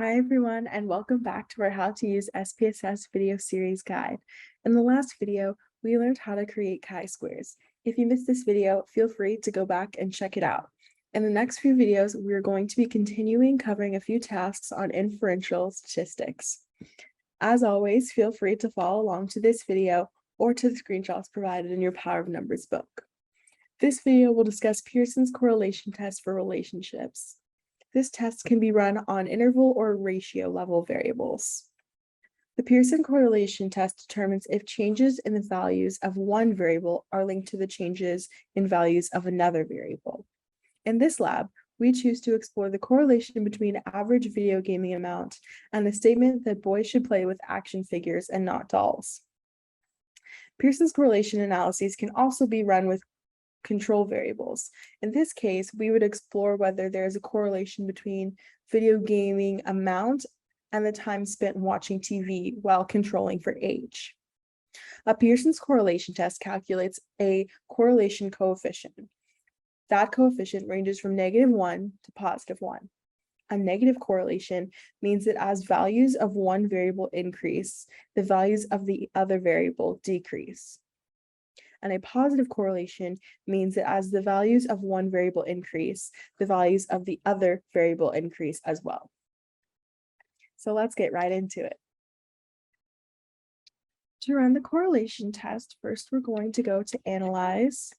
Hi everyone, and welcome back to our How to Use SPSS video series guide. In the last video, we learned how to create chi-squares. If you missed this video, feel free to go back and check it out. In the next few videos, we're going to be continuing covering a few tasks on inferential statistics. As always, feel free to follow along to this video or to the screenshots provided in your Power of Numbers book. This video will discuss Pearson's correlation test for relationships. This test can be run on interval or ratio level variables. The Pearson correlation test determines if changes in the values of one variable are linked to the changes in values of another variable. In this lab, we choose to explore the correlation between average video gaming amount and the statement that boys should play with action figures and not dolls. Pearson's correlation analyses can also be run with control variables. In this case, we would explore whether there is a correlation between video gaming amount and the time spent watching TV while controlling for age. A Pearson's correlation test calculates a correlation coefficient. That coefficient ranges from -1 to +1. A negative correlation means that as values of one variable increase, the values of the other variable decrease. And a positive correlation means that as the values of one variable increase, the values of the other variable increase as well. So let's get right into it. To run the correlation test, first we're going to go to Analyze,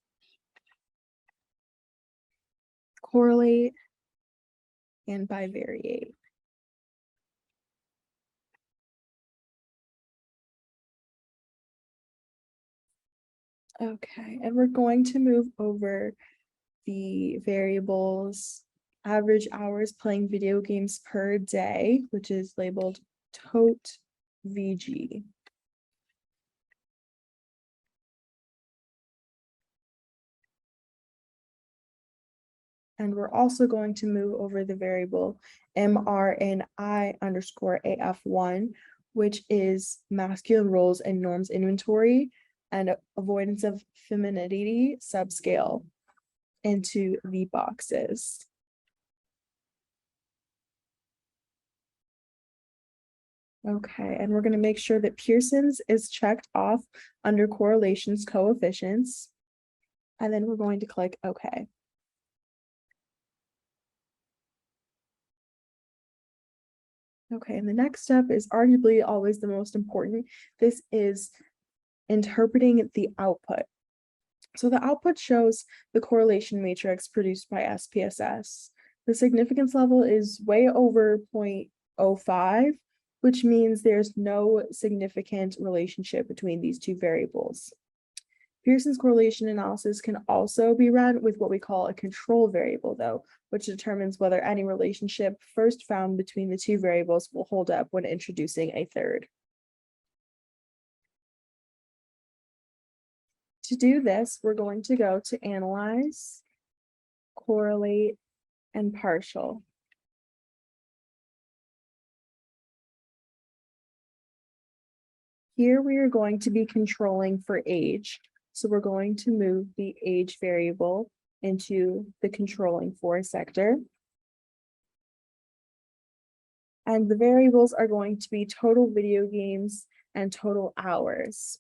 Correlate, and Bivariate. Okay, and we're going to move over the variables average hours playing video games per day, which is labeled tot VG. And we're also going to move over the variable MRNI_AF1, which is masculine roles and norms inventory and avoidance of femininity subscale into the boxes. Okay, and we're going to make sure that Pearson's is checked off under correlations coefficients. And then we're going to click OK. Okay, and the next step is arguably always the most important. This is interpreting the output. So the output shows the correlation matrix produced by SPSS. The significance level is way over 0.05, which means there's no significant relationship between these two variables. Pearson's correlation analysis can also be run with what we call a control variable, though, which determines whether any relationship first found between the two variables will hold up when introducing a third. To do this, we're going to go to Analyze, Correlate, and Partial. Here we are going to be controlling for age. So we're going to move the age variable into the controlling for sector. And the variables are going to be total video games and total hours.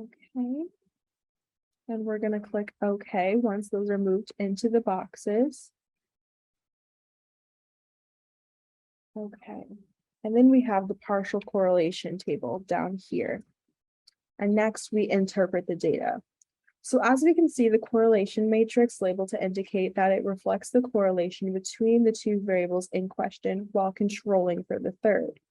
Okay. And we're going to click OK once those are moved into the boxes. Okay. And then we have the partial correlation table down here. And next we interpret the data. So as we can see, the correlation matrix labeled to indicate that it reflects the correlation between the two variables in question while controlling for the third.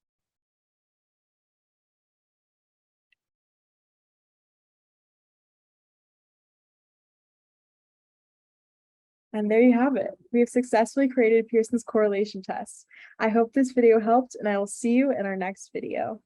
And there you have it. We have successfully created Pearson's correlation test. I hope this video helped, and I will see you in our next video.